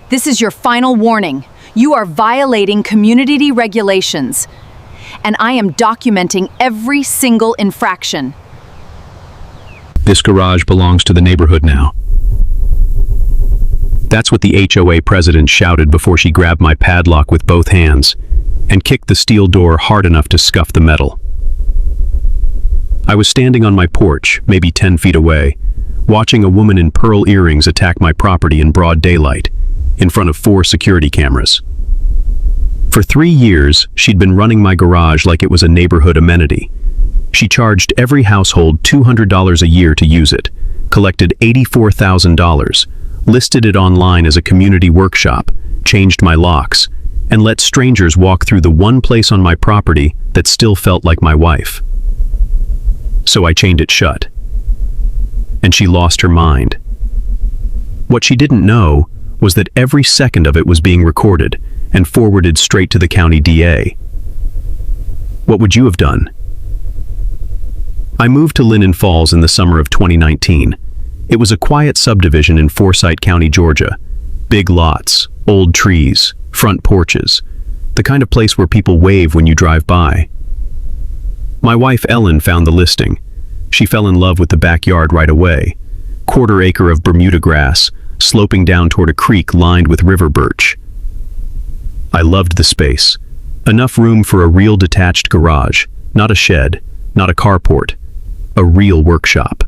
This is your final warning. You are violating community regulations, and I am documenting every single infraction. This garage belongs to the neighborhood now. That's what the HOA president shouted before she grabbed my padlock with both hands and kicked the steel door hard enough to scuff the metal. I was standing on my porch, maybe 10 feet away, watching a woman in pearl earrings attack my property in broad daylight, in front of 4 security cameras. For 3 years, she'd been running my garage like it was a neighborhood amenity. She charged every household $200 a year to use it, collected $84,000, listed it online as a community workshop, changed my locks, and let strangers walk through the one place on my property that still felt like my wife. So I chained it shut. And she lost her mind. What she didn't know was that every second of it was being recorded and forwarded straight to the county DA. What would you have done? I moved to Linen Falls in the summer of 2019. It was a quiet subdivision in Forsyth County, Georgia. Big lots, old trees, front porches, the kind of place where people wave when you drive by. My wife Ellen found the listing. She fell in love with the backyard right away. 1/4 acre of Bermuda grass, sloping down toward a creek lined with river birch. I loved the space. Enough room for a real detached garage, not a shed, not a carport, a real workshop.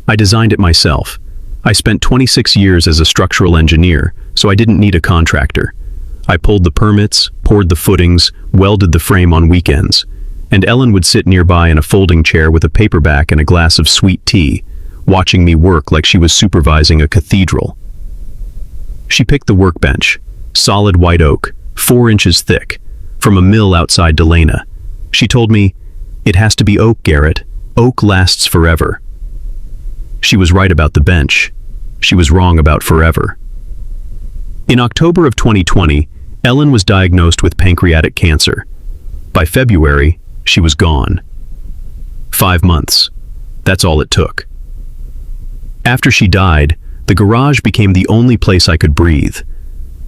I designed it myself. I spent 26 years as a structural engineer, so I didn't need a contractor. I pulled the permits, poured the footings, welded the frame on weekends, and Ellen would sit nearby in a folding chair with a paperback and a glass of sweet tea, watching me work like she was supervising a cathedral. She picked the workbench, solid white oak, 4 inches thick, from a mill outside Delana. She told me, "It has to be oak, Garrett. Oak lasts forever." She was right about the bench. She was wrong about forever. In October of 2020, Ellen was diagnosed with pancreatic cancer. By February, she was gone. 5 months. That's all it took. After she died, the garage became the only place I could breathe.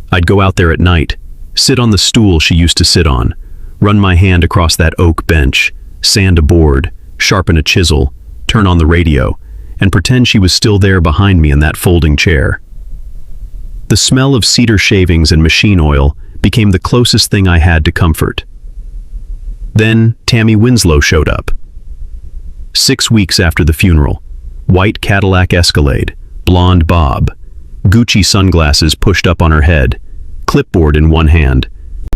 I'd go out there at night, sit on the stool she used to sit on, run my hand across that oak bench, sand a board, sharpen a chisel, turn on the radio, and pretend she was still there behind me in that folding chair. The smell of cedar shavings and machine oil became the closest thing I had to comfort. Then Tammy Winslow showed up. 6 weeks after the funeral, white Cadillac Escalade, blonde bob, Gucci sunglasses pushed up on her head, clipboard in one hand,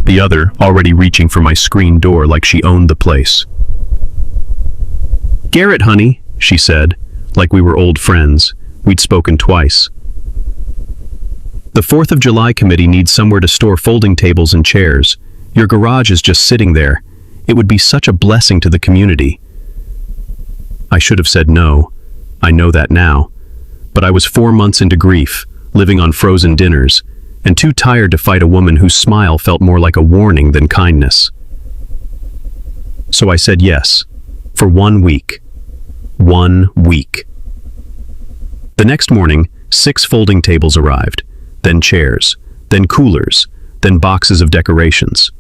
the other already reaching for my screen door like she owned the place. "Garrett, honey," she said, like we were old friends. We'd spoken twice. "The 4th of July committee needs somewhere to store folding tables and chairs. Your garage is just sitting there. It would be such a blessing to the community." I should have said no. I know that now. But I was 4 months into grief, living on frozen dinners, and too tired to fight a woman whose smile felt more like a warning than kindness. So I said yes, for 1 week. 1 week. The next morning, 6 folding tables arrived, then chairs, then coolers, then boxes of decorations.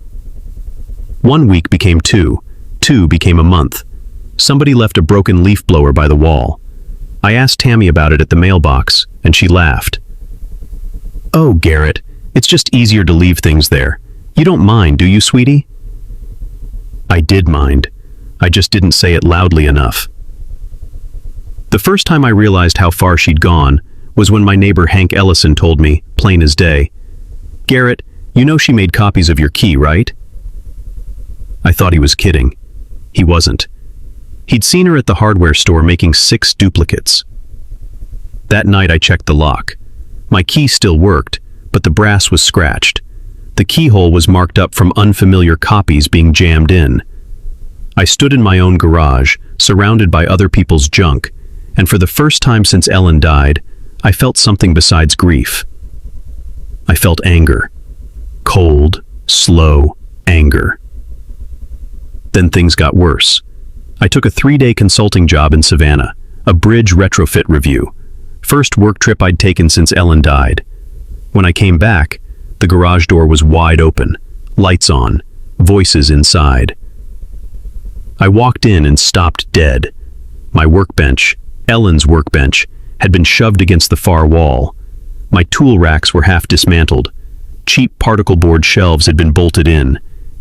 1 week became 2, 2 became a month. Somebody left a broken leaf blower by the wall. I asked Tammy about it at the mailbox, and she laughed. "Oh, Garrett, it's just easier to leave things there. You don't mind, do you, sweetie?" I did mind. I just didn't say it loudly enough. The first time I realized how far she'd gone was when my neighbor Hank Ellison told me, plain as day, "Garrett, you know she made copies of your key, right?" I thought he was kidding. He wasn't. He'd seen her at the hardware store making 6 duplicates. That night I checked the lock. My key still worked, but the brass was scratched. The keyhole was marked up from unfamiliar copies being jammed in. I stood in my own garage, surrounded by other people's junk, and for the first time since Ellen died, I felt something besides grief. I felt anger. Cold, slow anger. Then things got worse. I took a 3-day consulting job in Savannah, a bridge retrofit review. First work trip I'd taken since Ellen died. When I came back, the garage door was wide open, lights on, voices inside. I walked in and stopped dead. My workbench, Ellen's workbench, had been shoved against the far wall. My tool racks were half dismantled. Cheap particle board shelves had been bolted in.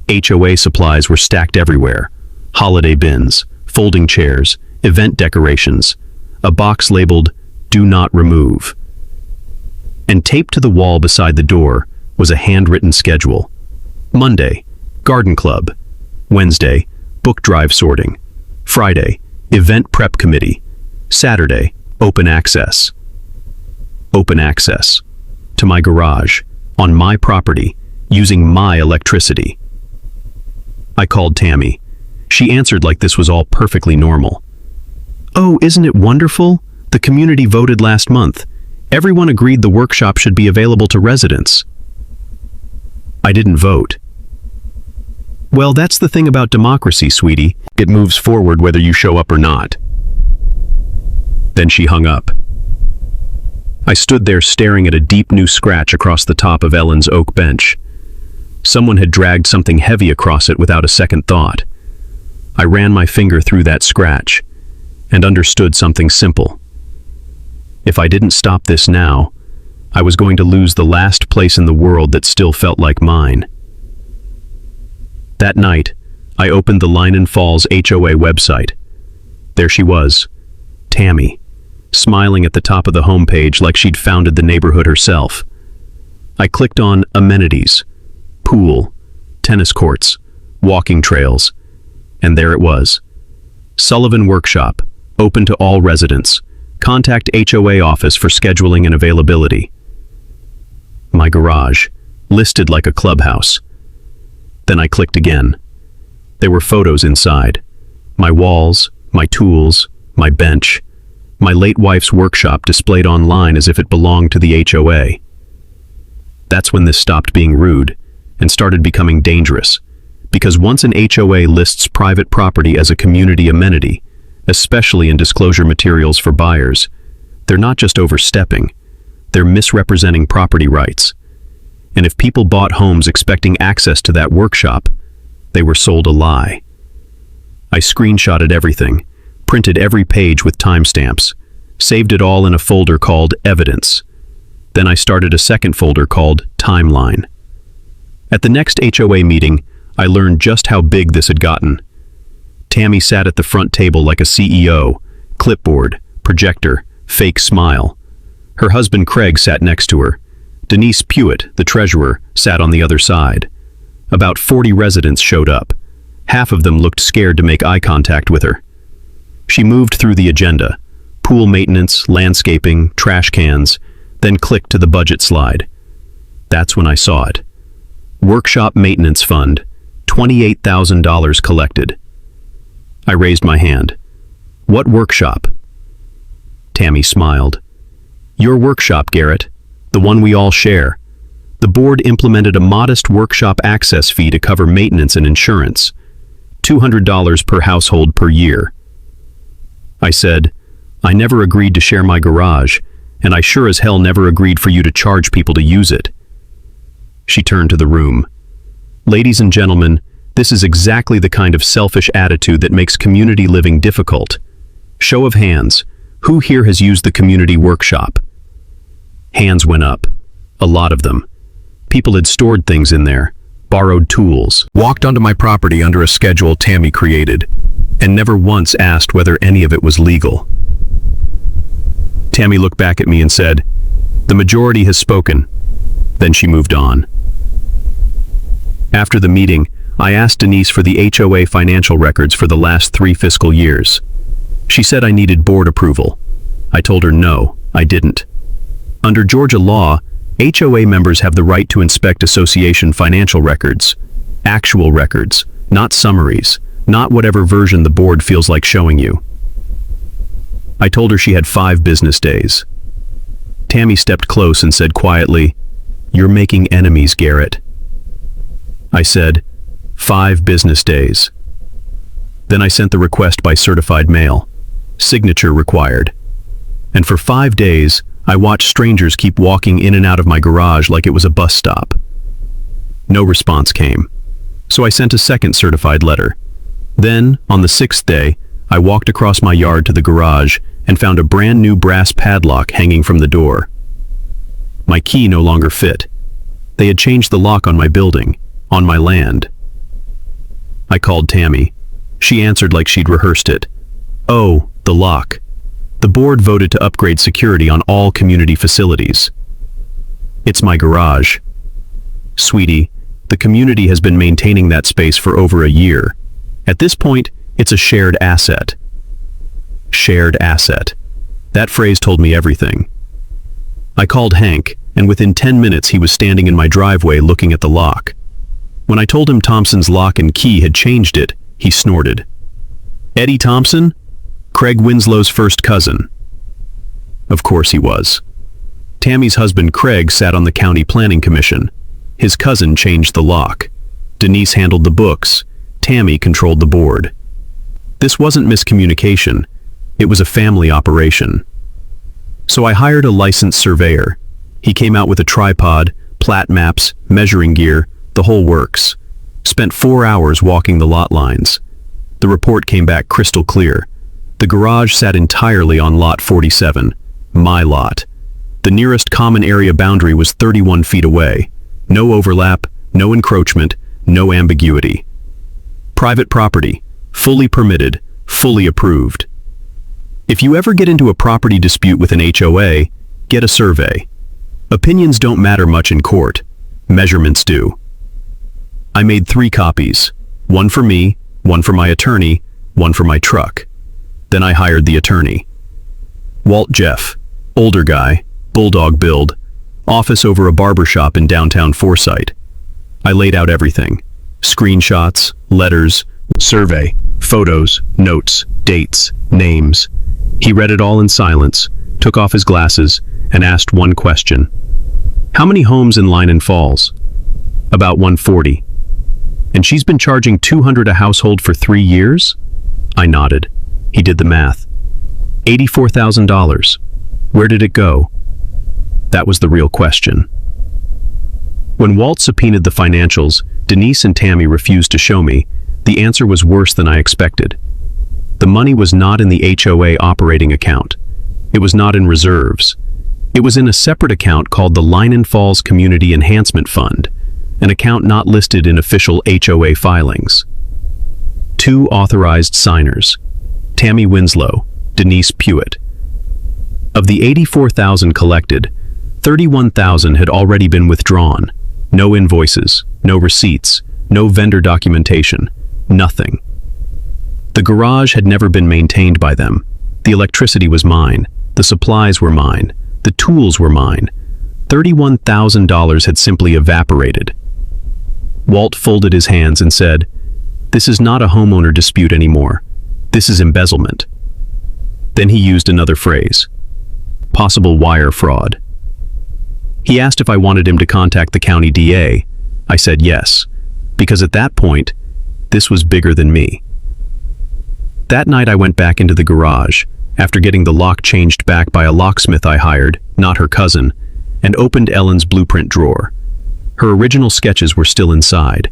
HOA supplies were stacked everywhere. Holiday bins, folding chairs, event decorations, a box labeled, "Do not remove." And taped to the wall beside the door was a handwritten schedule. Monday, garden club. Wednesday, book drive sorting. Friday, event prep committee. Saturday, open access. Open access. To my garage, on my property, using my electricity. I called Tammy. She answered like this was all perfectly normal. "Oh, isn't it wonderful? The community voted last month. Everyone agreed the workshop should be available to residents." I didn't vote. "Well, that's the thing about democracy, sweetie. It moves forward whether you show up or not." Then she hung up. I stood there staring at a deep new scratch across the top of Ellen's oak bench. Someone had dragged something heavy across it without a second thought. I ran my finger through that scratch and understood something simple. If I didn't stop this now, I was going to lose the last place in the world that still felt like mine. That night, I opened the Linen Falls HOA website. There she was, Tammy, smiling at the top of the homepage like she'd founded the neighborhood herself. I clicked on amenities, pool, tennis courts, walking trails, and there it was. Sullivan Workshop, open to all residents. Contact HOA office for scheduling and availability. My garage, listed like a clubhouse. Then I clicked again. There were photos inside. My walls, my tools, my bench, my late wife's workshop displayed online as if it belonged to the HOA. That's when this stopped being rude and started becoming dangerous, because once an HOA lists private property as a community amenity, especially in disclosure materials for buyers, they're not just overstepping, they're misrepresenting property rights. And if people bought homes expecting access to that workshop, they were sold a lie. I screenshotted everything, printed every page with timestamps, saved it all in a folder called Evidence. Then I started a second folder called Timeline. At the next HOA meeting, I learned just how big this had gotten. Tammy sat at the front table like a CEO, clipboard, projector, fake smile. Her husband Craig sat next to her. Denise Pewitt, the treasurer, sat on the other side. About 40 residents showed up. Half of them looked scared to make eye contact with her. She moved through the agenda, pool maintenance, landscaping, trash cans, then clicked to the budget slide. That's when I saw it. Workshop Maintenance Fund, $28,000 collected. I raised my hand. "What workshop?" Tammy smiled. "Your workshop, Garrett, the one we all share. The board implemented a modest workshop access fee to cover maintenance and insurance, $200 per household per year." I said, "I never agreed to share my garage, and I sure as hell never agreed for you to charge people to use it." She turned to the room. "Ladies and gentlemen, this is exactly the kind of selfish attitude that makes community living difficult. Show of hands, who here has used the community workshop?" Hands went up, a lot of them. People had stored things in there, borrowed tools, walked onto my property under a schedule Tammy created, and never once asked whether any of it was legal. Tammy looked back at me and said, "The majority has spoken." Then she moved on. After the meeting, I asked Denise for the HOA financial records for the last 3 fiscal years. She said I needed board approval. I told her no, I didn't. Under Georgia law, HOA members have the right to inspect association financial records, actual records, not summaries, not whatever version the board feels like showing you. I told her she had 5 business days. Tammy stepped close and said quietly, "You're making enemies, Garrett." I said, 5 business days. Then I sent the request by certified mail, signature required. And for 5 days, I watched strangers keep walking in and out of my garage like it was a bus stop. No response came, so I sent a second certified letter. Then, on the 6th day, I walked across my yard to the garage and found a brand new brass padlock hanging from the door. My key no longer fit. They had changed the lock on my building, on my land. I called Tammy. She answered like she'd rehearsed it. "Oh, the lock. The board voted to upgrade security on all community facilities." "It's my garage." "Sweetie, the community has been maintaining that space for over a year. At this point, it's a shared asset." Shared asset. That phrase told me everything. I called Hank, and within 10 minutes he was standing in my driveway looking at the lock. When I told him Thompson's lock and key had changed it, he snorted. "Eddie Thompson? Craig Winslow's first cousin." Of course he was. Tammy's husband Craig sat on the county planning commission. His cousin changed the lock. Denise handled the books. Tammy controlled the board. This wasn't miscommunication. It was a family operation. So I hired a licensed surveyor. He came out with a tripod, plat maps, measuring gear, the whole works. Spent 4 hours walking the lot lines. The report came back crystal clear. The garage sat entirely on lot 47, my lot. The nearest common area boundary was 31 feet away. No overlap, no encroachment, no ambiguity. Private property, fully permitted, fully approved. If you ever get into a property dispute with an HOA, get a survey. Opinions don't matter much in court. Measurements do. I made 3 copies. One for me, one for my attorney, one for my truck. Then I hired the attorney. Walt Jeff, older guy, bulldog build, office over a barber shop in downtown Forsyth. I laid out everything. Screenshots, letters, survey, photos, notes, dates, names. He read it all in silence, took off his glasses, and asked one question. "How many homes in Linen Falls?" "About 140. "And she's been charging $200 a household for 3 years?" I nodded. He did the math. $84,000. Where did it go? That was the real question. When Walt subpoenaed the financials, Denise and Tammy refused to show me. The answer was worse than I expected. The money was not in the HOA operating account. It was not in reserves. It was in a separate account called the Linen Falls Community Enhancement Fund, an account not listed in official HOA filings. 2 authorized signers, Tammy Winslow, Denise Pewitt. Of the $84,000 collected, $31,000 had already been withdrawn. No invoices, no receipts, no vendor documentation, nothing. The garage had never been maintained by them. The electricity was mine, the supplies were mine, the tools were mine. $31,000 had simply evaporated. Walt folded his hands and said, "This is not a homeowner dispute anymore. This is embezzlement." Then he used another phrase, possible wire fraud. He asked if I wanted him to contact the county DA. I said yes, because at that point, this was bigger than me. That night I went back into the garage, after getting the lock changed back by a locksmith I hired, not her cousin, and opened Ellen's blueprint drawer. Her original sketches were still inside,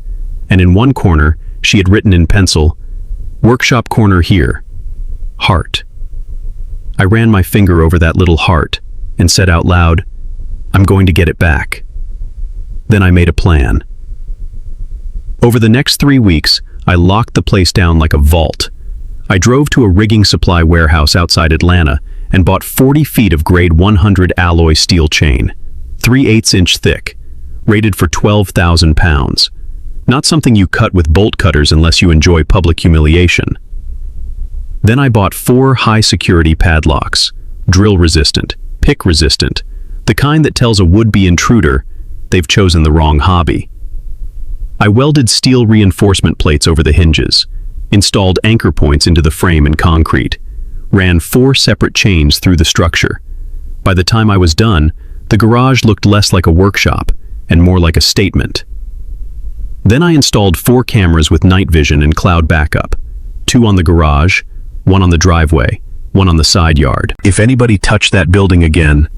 and in one corner she had written in pencil, "Workshop corner here. Heart." I ran my finger over that little heart and said out loud, "I'm going to get it back." Then I made a plan. Over the next 3 weeks, I locked the place down like a vault. I drove to a rigging supply warehouse outside Atlanta and bought 40 feet of grade 100 alloy steel chain, 3/8 inch thick, rated for 12,000 pounds. Not something you cut with bolt cutters unless you enjoy public humiliation. Then I bought 4 high-security padlocks, drill-resistant, pick-resistant, the kind that tells a would-be intruder they've chosen the wrong hobby. I welded steel reinforcement plates over the hinges, installed anchor points into the frame and concrete, ran 4 separate chains through the structure. By the time I was done, the garage looked less like a workshop and more like a statement. Then I installed 4 cameras with night vision and cloud backup, 2 on the garage, 1 on the driveway, 1 on the side yard. If anybody touched that building again,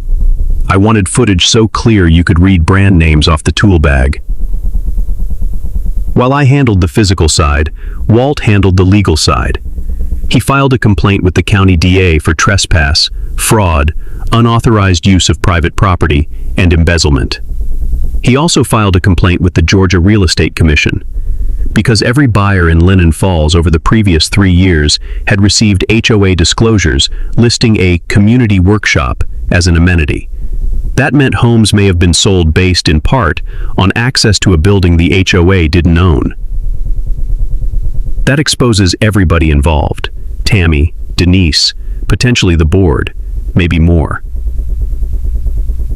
I wanted footage so clear you could read brand names off the tool bag. While I handled the physical side, Walt handled the legal side. He filed a complaint with the county DA for trespass, fraud, unauthorized use of private property, and embezzlement. He also filed a complaint with the Georgia Real Estate Commission, because every buyer in Linen Falls over the previous 3 years had received HOA disclosures listing a community workshop as an amenity. That meant homes may have been sold based in part on access to a building the HOA didn't own. That exposes everybody involved: Tammy, Denise, potentially the board, maybe more.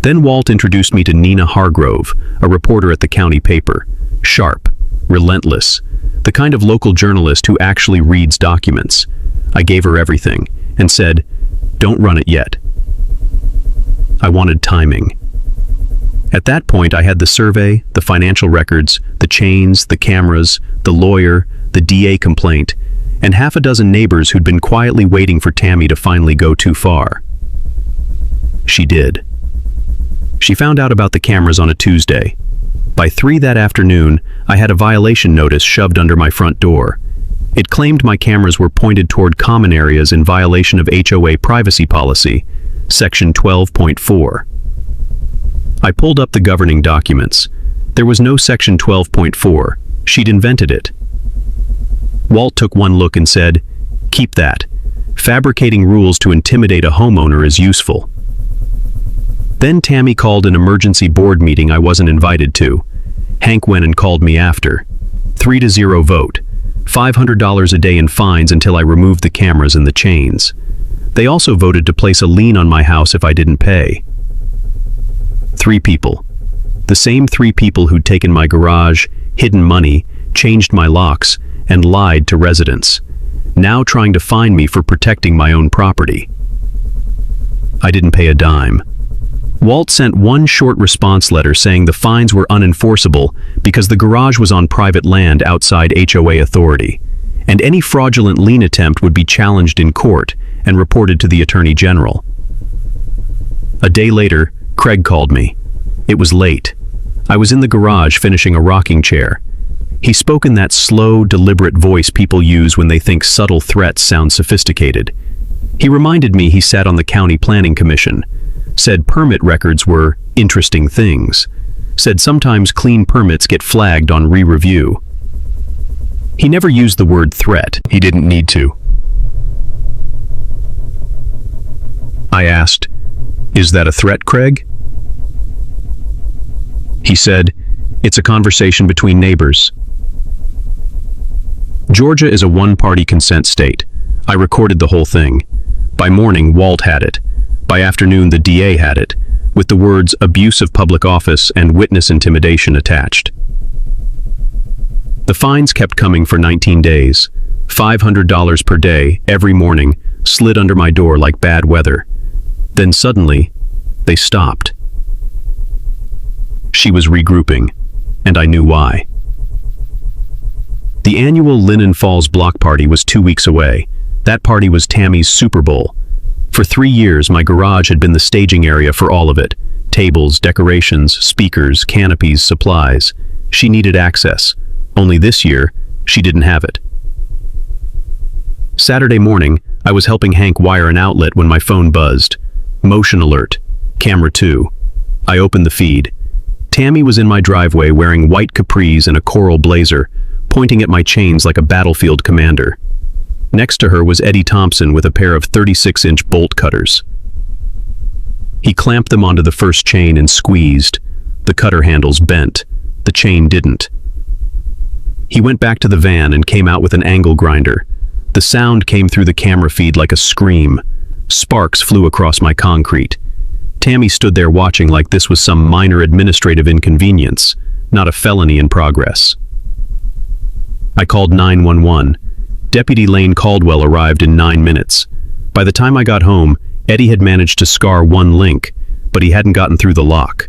Then Walt introduced me to Nina Hargrove, a reporter at the county paper. Sharp, relentless, the kind of local journalist who actually reads documents. I gave her everything and said, "Don't run it yet." I wanted timing. At that point, I had the survey, the financial records, the chains, the cameras, the lawyer, the DA complaint, and half a dozen neighbors who'd been quietly waiting for Tammy to finally go too far. She did. She found out about the cameras on a Tuesday. By 3 that afternoon, I had a violation notice shoved under my front door. It claimed my cameras were pointed toward common areas in violation of HOA privacy policy, Section 12.4. I pulled up the governing documents. There was no Section 12.4. She'd invented it. Walt took one look and said, "Keep that. Fabricating rules to intimidate a homeowner is useful." Then Tammy called an emergency board meeting I wasn't invited to. Hank went and called me after. 3-0 vote. $500 a day in fines until I removed the cameras and the chains. They also voted to place a lien on my house if I didn't pay. 3 people. The same 3 people who'd taken my garage, hidden money, changed my locks, and lied to residents. Now trying to fine me for protecting my own property. I didn't pay a dime. Walt sent one short response letter saying the fines were unenforceable because the garage was on private land outside HOA authority, and any fraudulent lien attempt would be challenged in court and reported to the Attorney General. A day later, Craig called me. It was late. I was in the garage finishing a rocking chair. He spoke in that slow, deliberate voice people use when they think subtle threats sound sophisticated. He reminded me he sat on the County Planning Commission, said permit records were interesting things, said sometimes clean permits get flagged on re-review. He never used the word threat. He didn't need to. I asked, "Is that a threat, Craig?" He said, "It's a conversation between neighbors." Georgia is a one-party consent state. I recorded the whole thing. By morning, Walt had it. By afternoon, the DA had it, with the words abuse of public office and witness intimidation attached. The fines kept coming for 19 days. $500 per day, every morning, slid under my door like bad weather. Then suddenly, they stopped. She was regrouping, and I knew why. The annual Linen Falls block party was 2 weeks away. That party was Tammy's Super Bowl. For 3 years, my garage had been the staging area for all of it. Tables, decorations, speakers, canopies, supplies. She needed access. Only this year, she didn't have it. Saturday morning, I was helping Hank wire an outlet when my phone buzzed. Motion alert. Camera 2. I opened the feed. Tammy was in my driveway wearing white capris and a coral blazer, pointing at my chains like a battlefield commander. Next to her was Eddie Thompson with a pair of 36-inch bolt cutters. He clamped them onto the first chain and squeezed. The cutter handles bent. The chain didn't. He went back to the van and came out with an angle grinder. The sound came through the camera feed like a scream. Sparks flew across my concrete. Tammy stood there watching like this was some minor administrative inconvenience, not a felony in progress. I called 911. Deputy Lane Caldwell arrived in 9 minutes. By the time I got home, Eddie had managed to scar one link, but he hadn't gotten through the lock.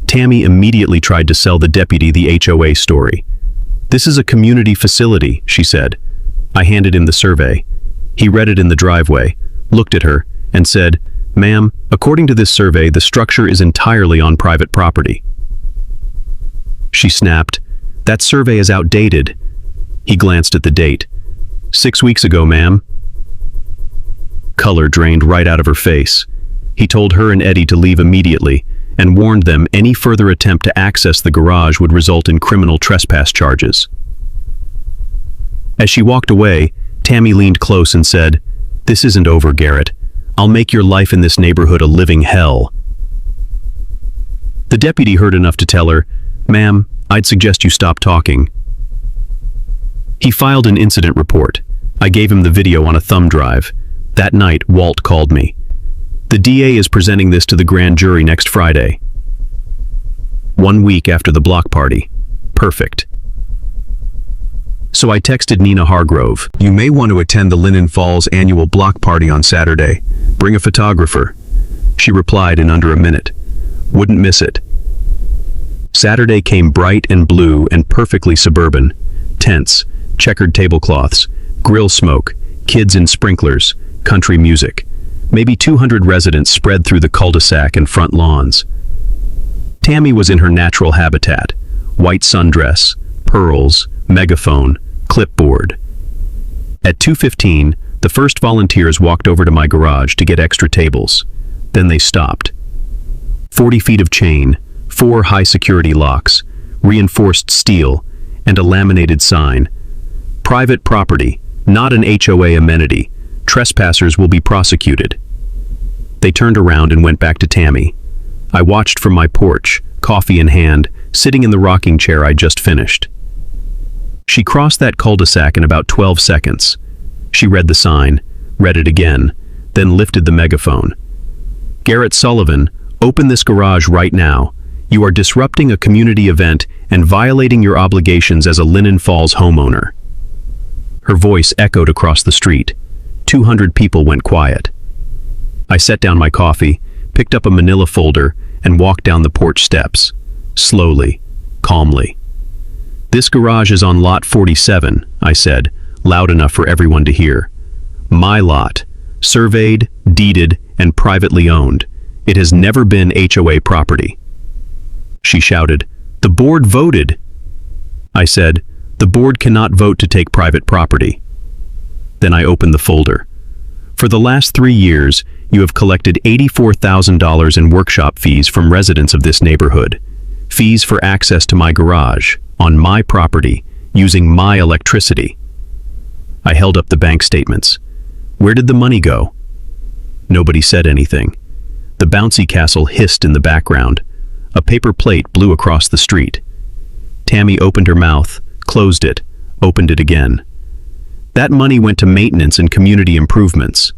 Tammy immediately tried to sell the deputy the HOA story. "This is a community facility," she said. I handed him the survey. He read it in the driveway, looked at her, and said, "Ma'am, according to this survey, the structure is entirely on private property." She snapped, "That survey is outdated." He glanced at the date. 6 weeks ago, ma'am." Color drained right out of her face. He told her and Eddie to leave immediately and warned them any further attempt to access the garage would result in criminal trespass charges. As she walked away, Tammy leaned close and said, "This isn't over, Garrett. I'll make your life in this neighborhood a living hell." The deputy heard enough to tell her, "Ma'am, I'd suggest you stop talking." He filed an incident report. I gave him the video on a thumb drive. That night, Walt called me. "The DA is presenting this to the grand jury next Friday." 1 week after the block party. Perfect. So I texted Nina Hargrove. "You may want to attend the Linen Falls annual block party on Saturday. Bring a photographer." She replied in under a minute. "Wouldn't miss it." Saturday came bright and blue and perfectly suburban. Tents, checkered tablecloths, grill smoke, kids in sprinklers, country music. Maybe 200 residents spread through the cul-de-sac and front lawns. Tammy was in her natural habitat. White sundress, pearls, megaphone, clipboard. At 2:15, the first volunteers walked over to my garage to get extra tables. Then they stopped. 40 feet of chain, 4 high-security locks, reinforced steel, and a laminated sign. "Private property, not an HOA amenity. Trespassers will be prosecuted." They turned around and went back to Tammy. I watched from my porch, coffee in hand, sitting in the rocking chair I'd just finished. She crossed that cul-de-sac in about 12 seconds. She read the sign, read it again, then lifted the megaphone. "Garrett Sullivan, open this garage right now. You are disrupting a community event and violating your obligations as a Linen Falls homeowner." Her voice echoed across the street. 200 people went quiet. I set down my coffee, picked up a manila folder, and walked down the porch steps. Slowly, calmly. "This garage is on lot 47, I said, loud enough for everyone to hear. "My lot. Surveyed, deeded, and privately owned. It has never been HOA property." She shouted, "The board voted." I said, "The board cannot vote to take private property." Then I opened the folder. "For the last 3 years, you have collected $84,000 in workshop fees from residents of this neighborhood. Fees for access to my garage, on my property, using my electricity." I held up the bank statements. "Where did the money go?" Nobody said anything. The bouncy castle hissed in the background. A paper plate blew across the street. Tammy opened her mouth, closed it, opened it again. "That money went to maintenance and community improvements."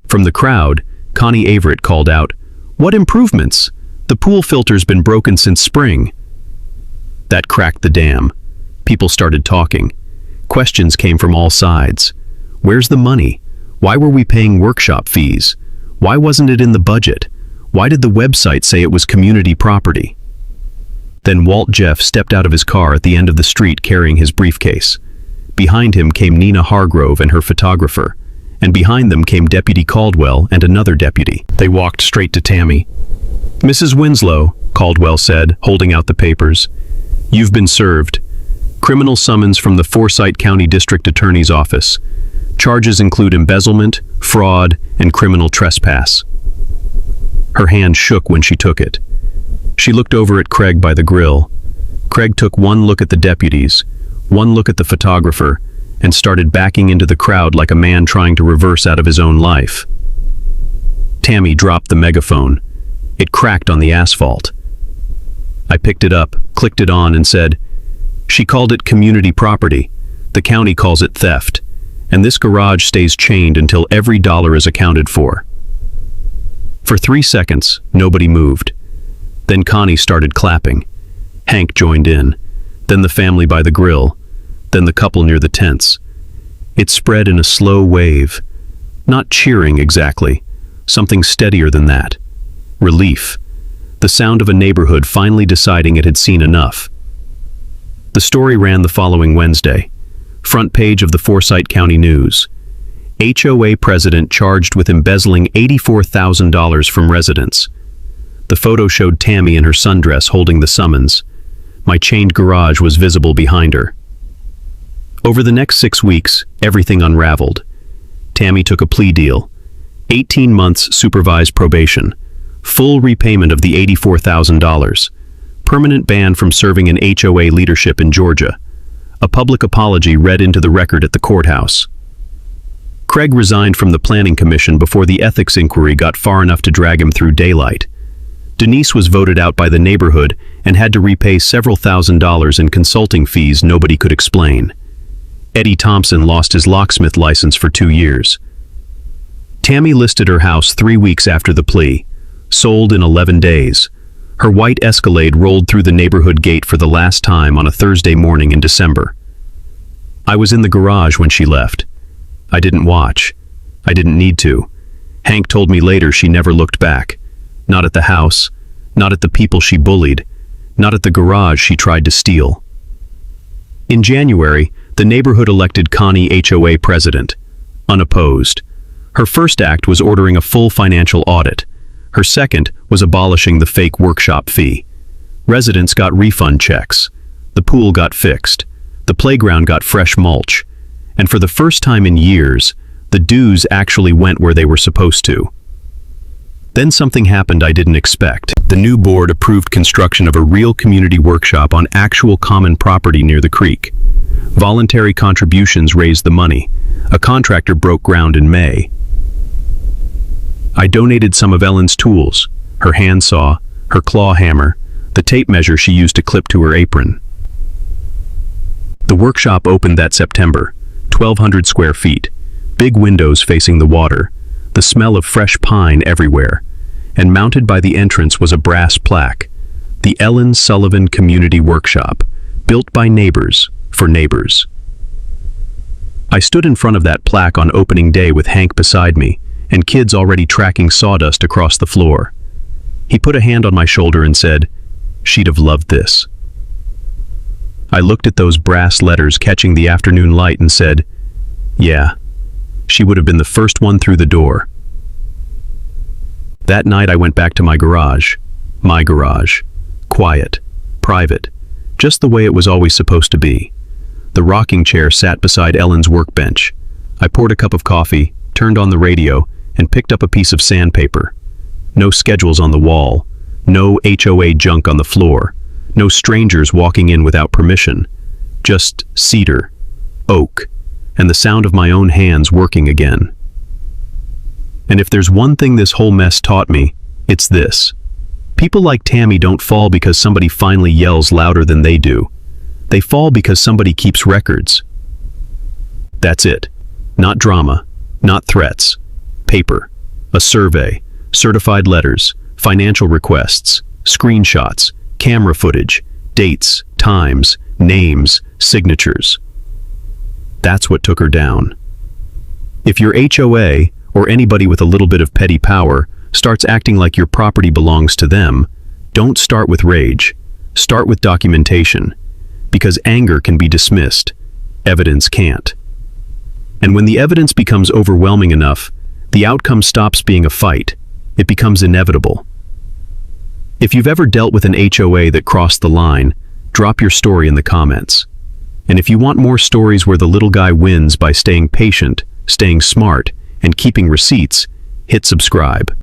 From the crowd, Connie Averett called out, "What improvements? The pool filter's been broken since spring." That cracked the dam. People started talking. Questions came from all sides. Where's the money? Why were we paying workshop fees? Why wasn't it in the budget? Why did the website say it was community property? Then Walt Jeff stepped out of his car at the end of the street carrying his briefcase. Behind him came Nina Hargrove and her photographer, and behind them came Deputy Caldwell and another deputy. They walked straight to Tammy. "Mrs. Winslow," Caldwell said, holding out the papers, "you've been served. Criminal summons from the Forsyth County District Attorney's Office. Charges include embezzlement, fraud, and criminal trespass." Her hand shook when she took it. She looked over at Craig by the grill. Craig took one look at the deputies, one look at the photographer, and started backing into the crowd like a man trying to reverse out of his own life. Tammy dropped the megaphone. It cracked on the asphalt. I picked it up, clicked it on, and said, "She called it community property. The county calls it theft. And this garage stays chained until every dollar is accounted for." For 3 seconds, nobody moved. Then Connie started clapping. Hank joined in. Then the family by the grill. Then the couple near the tents. It spread in a slow wave. Not cheering exactly. Something steadier than that. Relief. The sound of a neighborhood finally deciding it had seen enough. The story ran the following Wednesday. Front page of the Forsyth County News. HOA president charged with embezzling $84,000 from residents. The photo showed Tammy in her sundress holding the summons. My chained garage was visible behind her. Over the next 6 weeks, everything unraveled. Tammy took a plea deal. 18 months supervised probation. Full repayment of the $84,000. Permanent ban from serving in HOA leadership in Georgia. A public apology read into the record at the courthouse. Craig resigned from the Planning Commission before the ethics inquiry got far enough to drag him through daylight. Denise was voted out by the neighborhood and had to repay several $1,000s in consulting fees nobody could explain. Eddie Thompson lost his locksmith license for 2 years. Tammy listed her house 3 weeks after the plea. Sold in 11 days. Her white Escalade rolled through the neighborhood gate for the last time on a Thursday morning in December. I was in the garage when she left. I didn't watch. I didn't need to. Hank told me later she never looked back. Not at the house, not at the people she bullied, not at the garage she tried to steal. In January, the neighborhood elected Connie HOA president, unopposed. Her first act was ordering a full financial audit. Her second was abolishing the fake workshop fee. Residents got refund checks. The pool got fixed. The playground got fresh mulch. And for the first time in years, the dues actually went where they were supposed to. Then something happened I didn't expect. The new board approved construction of a real community workshop on actual common property near the creek. Voluntary contributions raised the money. A contractor broke ground in May. I donated some of Ellen's tools, her handsaw, her claw hammer, the tape measure she used to clip to her apron. The workshop opened that September, 1,200 square feet, big windows facing the water, the smell of fresh pine everywhere, and mounted by the entrance was a brass plaque, the Ellen Sullivan Community Workshop, built by neighbors for neighbors. I stood in front of that plaque on opening day with Hank beside me, and kids already tracking sawdust across the floor. He put a hand on my shoulder and said, "She'd have loved this." I looked at those brass letters catching the afternoon light and said, "Yeah, she would have been the first one through the door." That night I went back to my garage. Quiet, private, just the way it was always supposed to be. The rocking chair sat beside Ellen's workbench. I poured a cup of coffee, turned on the radio, and picked up a piece of sandpaper. No schedules on the wall, no HOA junk on the floor, no strangers walking in without permission, just cedar, oak, and the sound of my own hands working again. And if there's one thing this whole mess taught me, it's this. People like Tammy don't fall because somebody finally yells louder than they do. They fall because somebody keeps records. That's it. Not drama, not threats. Paper, a survey, certified letters, financial requests, screenshots, camera footage, dates, times, names, signatures. That's what took her down. If your HOA, or anybody with a little bit of petty power, starts acting like your property belongs to them, don't start with rage. Start with documentation. Because anger can be dismissed. Evidence can't. And when the evidence becomes overwhelming enough, the outcome stops being a fight. It becomes inevitable. If you've ever dealt with an HOA that crossed the line, drop your story in the comments. And if you want more stories where the little guy wins by staying patient, staying smart, and keeping receipts, hit subscribe.